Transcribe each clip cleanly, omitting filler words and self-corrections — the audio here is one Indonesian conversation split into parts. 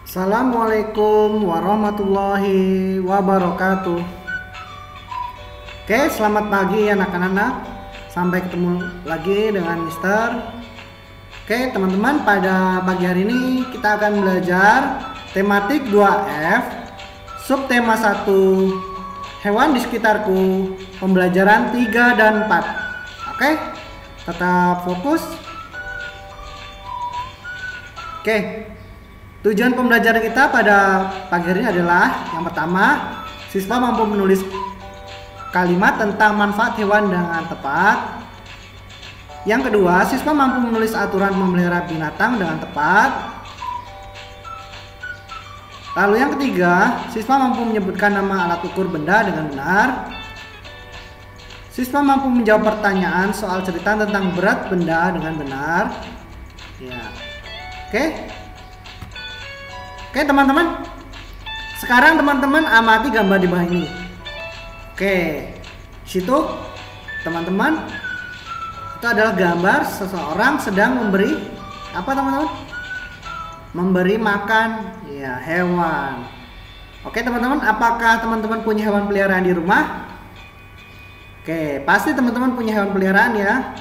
Assalamualaikum warahmatullahi wabarakatuh. Oke, selamat pagi anak-anak. Sampai ketemu lagi dengan Mister. Oke, teman-teman, pada pagi hari ini kita akan belajar tematik 2F, subtema 1, hewan di sekitarku, pembelajaran 3 dan 4. Oke, tetap fokus. Oke, tujuan pembelajaran kita pada pagi hari ini adalah yang pertama, siswa mampu menulis kalimat tentang manfaat hewan dengan tepat. Yang kedua, siswa mampu menulis aturan memelihara binatang dengan tepat. Lalu yang ketiga, siswa mampu menyebutkan nama alat ukur benda dengan benar. Siswa mampu menjawab pertanyaan soal cerita tentang berat benda dengan benar. Ya. Oke. Oke teman-teman, sekarang teman-teman amati gambar di bawah ini. Oke, situ teman-teman, itu adalah gambar seseorang sedang memberi apa teman-teman? Memberi makan ya hewan. Oke teman-teman, apakah teman-teman punya hewan peliharaan di rumah? Oke, pasti teman-teman punya hewan peliharaan ya.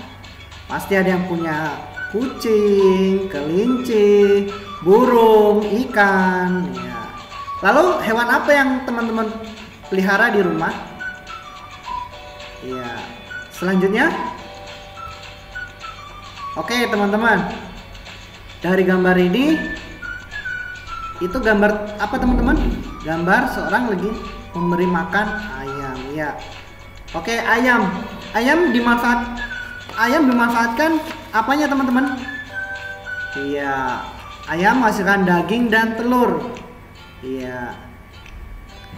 Pasti ada yang punya kucing, kelinci, burung, ikan ya. Lalu hewan apa yang teman-teman pelihara di rumah? Ya, selanjutnya. Oke teman-teman, dari gambar ini, itu gambar apa teman-teman? Gambar seorang lagi memberi makan ayam ya. Oke, ayam dimanfaatkan apanya teman-teman? Iya, ayam menghasilkan daging dan telur. Iya.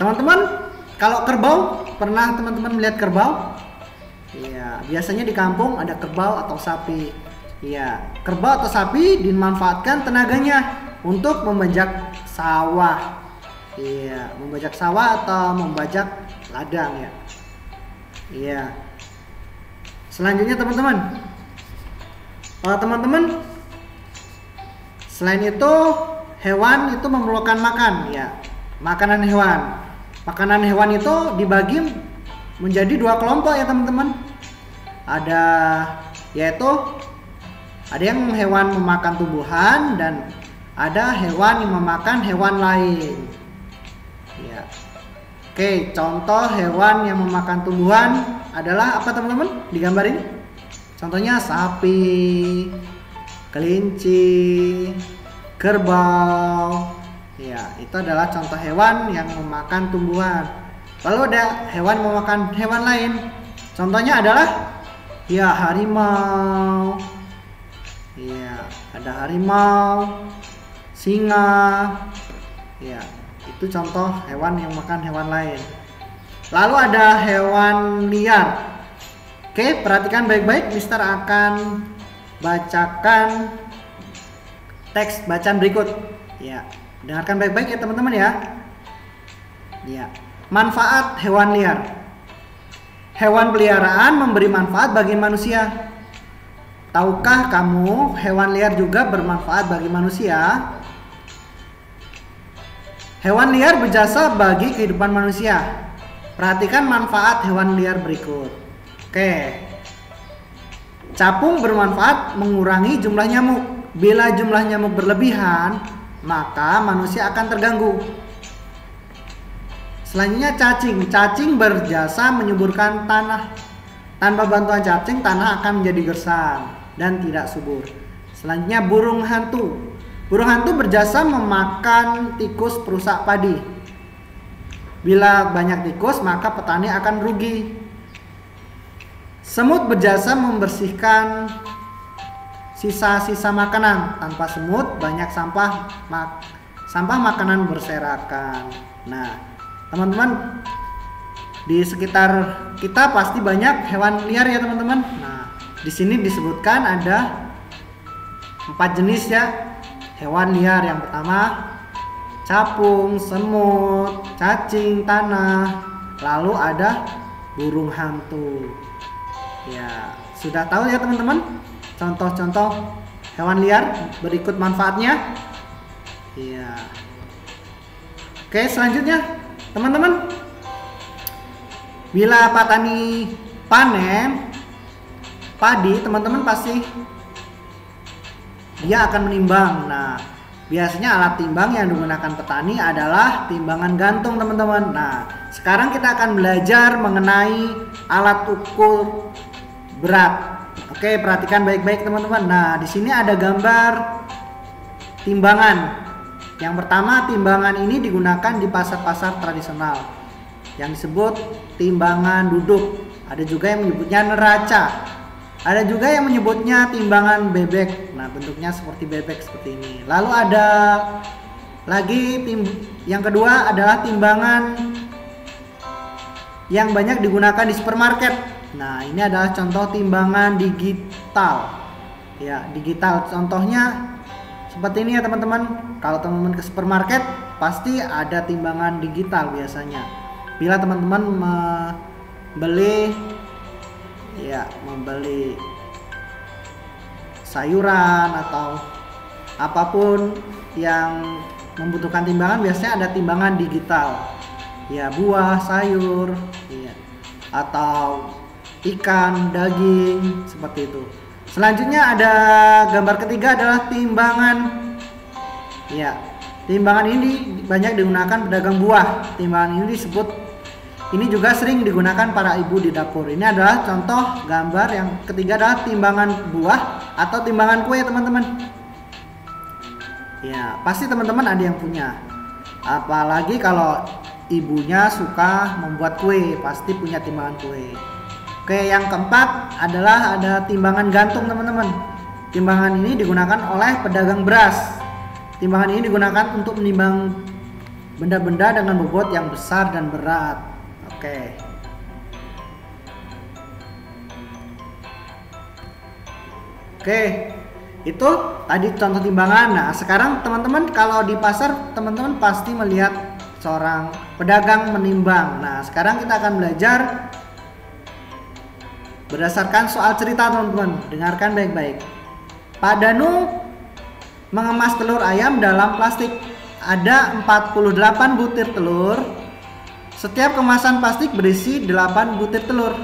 Teman-teman, kalau kerbau, pernah teman-teman melihat kerbau? Iya, biasanya di kampung ada kerbau atau sapi. Iya, kerbau atau sapi dimanfaatkan tenaganya untuk membajak sawah. Iya, membajak sawah atau membajak ladang ya. Iya. Selanjutnya teman-teman, selain itu hewan itu memerlukan makan ya. Makanan hewan itu dibagi menjadi dua kelompok ya teman-teman. Yaitu ada yang hewan memakan tumbuhan dan ada hewan yang memakan hewan lain ya. Oke, contoh hewan yang memakan tumbuhan adalah apa teman-teman di gambar ini? Contohnya sapi, kelinci, kerbau. Ya, itu adalah contoh hewan yang memakan tumbuhan. Lalu ada hewan memakan hewan lain. Contohnya adalah ya harimau. Ya, ada harimau, singa. Ya, itu contoh hewan yang makan hewan lain. Lalu ada hewan liar. Oke, perhatikan baik-baik. Mister akan bacakan teks bacaan berikut. Ya, dengarkan baik-baik ya teman-teman ya. Ya, manfaat hewan liar. Hewan peliharaan memberi manfaat bagi manusia. Tahukah kamu hewan liar juga bermanfaat bagi manusia? Hewan liar berjasa bagi kehidupan manusia. Perhatikan manfaat hewan liar berikut. Oke. Capung bermanfaat mengurangi jumlah nyamuk. Bila jumlah nyamuk berlebihan, maka manusia akan terganggu. Selanjutnya cacing. Cacing berjasa menyuburkan tanah. Tanpa bantuan cacing, tanah akan menjadi gersang dan tidak subur. Selanjutnya burung hantu. Burung hantu berjasa memakan tikus perusak padi. Bila banyak tikus, maka petani akan rugi. Semut berjasa membersihkan sisa-sisa makanan. Tanpa semut, banyak sampah makanan berserakan. Nah, teman-teman, di sekitar kita pasti banyak hewan liar ya teman-teman. Nah, di sini disebutkan ada 4 jenis ya hewan liar. Yang pertama capung, semut, cacing tanah, lalu ada burung hantu. Ya, sudah tahu ya teman-teman contoh-contoh hewan liar, berikut manfaatnya. Iya. Oke, selanjutnya teman-teman, bila petani panen padi, teman-teman pasti dia akan menimbang. Nah, biasanya alat timbang yang digunakan petani adalah timbangan gantung, teman-teman. Nah, sekarang kita akan belajar mengenai alat ukur berat. Oke, perhatikan baik-baik teman-teman. Nah, di sini ada gambar timbangan. Yang pertama, timbangan ini digunakan di pasar-pasar tradisional yang disebut timbangan duduk. Ada juga yang menyebutnya neraca. Ada juga yang menyebutnya timbangan bebek. Nah, bentuknya seperti bebek seperti ini. Lalu ada lagi yang kedua adalah timbangan yang banyak digunakan di supermarket. Nah, ini adalah contoh timbangan digital. Ya, digital contohnya seperti ini ya teman-teman. Kalau teman-teman ke supermarket pasti ada timbangan digital biasanya. Bila teman-teman membeli sayuran atau apapun yang membutuhkan timbangan, biasanya ada timbangan digital. Ya, buah, sayur, ya, atau ikan, daging, seperti itu. Selanjutnya ada gambar ketiga adalah timbangan. Ya, timbangan ini banyak digunakan pedagang buah. Timbangan ini juga sering digunakan para ibu di dapur. Ini adalah contoh gambar yang ketiga adalah timbangan buah atau timbangan kue, teman-teman. Ya, pasti teman-teman ada yang punya. Apalagi kalau ibunya suka membuat kue, pasti punya timbangan kue. Oke, yang keempat adalah ada timbangan gantung, teman-teman. Timbangan ini digunakan oleh pedagang beras. Timbangan ini digunakan untuk menimbang benda-benda dengan bobot yang besar dan berat. Oke, itu tadi contoh timbangan. Nah, sekarang teman-teman kalau di pasar, teman-teman pasti melihat seorang pedagang menimbang. Nah, sekarang kita akan belajar berdasarkan soal cerita, teman-teman. Dengarkan baik-baik. Pak Danu mengemas telur ayam dalam plastik. Ada 48 butir telur. Setiap kemasan plastik berisi 8 butir telur.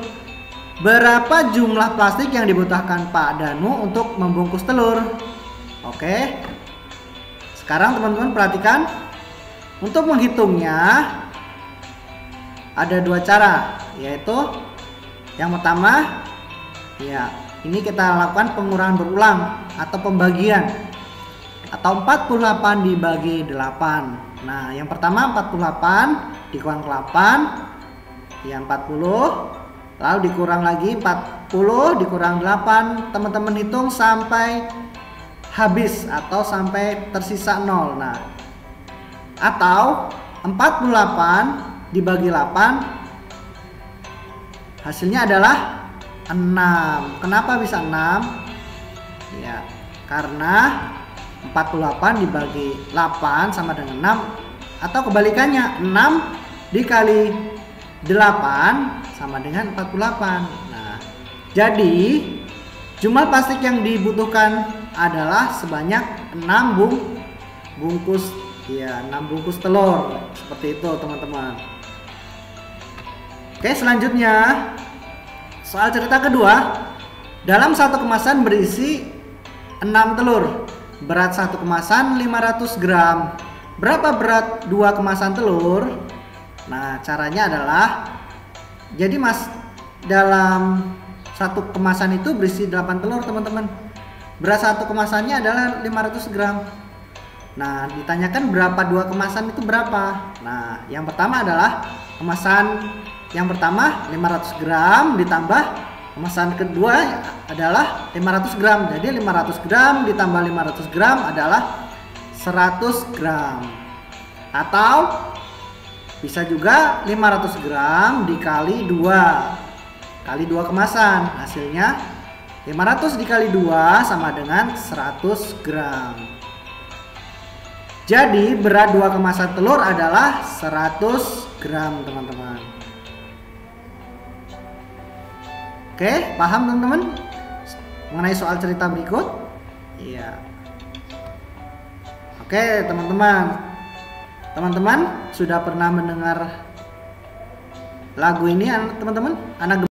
Berapa jumlah plastik yang dibutuhkan Pak Danu untuk membungkus telur? Oke. Sekarang teman-teman perhatikan. Untuk menghitungnya ada dua cara, yaitu yang pertama, ya, ini kita lakukan pengurangan berulang atau pembagian. Atau 48 dibagi 8. Nah, yang pertama 48 dikurang 8, yang 40, lalu dikurang lagi 40 dikurang 8. Teman-teman hitung sampai habis atau sampai tersisa 0. Nah, atau 48 dibagi 8 hasilnya adalah 6. Kenapa bisa 6? Ya, karena 48 dibagi 8 sama dengan 6, atau kebalikannya 6 dikali 8 sama dengan 48. Nah, jadi jumlah plastik yang dibutuhkan adalah sebanyak 6 bungkus, ya, 6 bungkus telur. Seperti itu, teman-teman. Oke, selanjutnya soal cerita kedua. Dalam satu kemasan berisi 6 telur. Berat satu kemasan 500 gram. Berapa berat 2 kemasan telur? Nah, caranya adalah, jadi dalam satu kemasan itu berisi 8 telur, teman-teman. Berat satu kemasannya adalah 500 gram. Nah, ditanyakan berapa 2 kemasan itu berapa? Nah, yang pertama adalah kemasan yang pertama 500 gram ditambah kemasan kedua adalah 500 gram. Jadi 500 gram ditambah 500 gram adalah 100 gram. Atau bisa juga 500 gram dikali 2 kali 2 kemasan. Hasilnya 500 dikali 2 sama dengan 100 gram. Jadi berat 2 kemasan telur adalah 100 gram, teman-teman. Oke, paham teman-teman mengenai soal cerita berikut? Iya. Oke, teman-teman. Teman-teman sudah pernah mendengar lagu ini teman-teman? Anak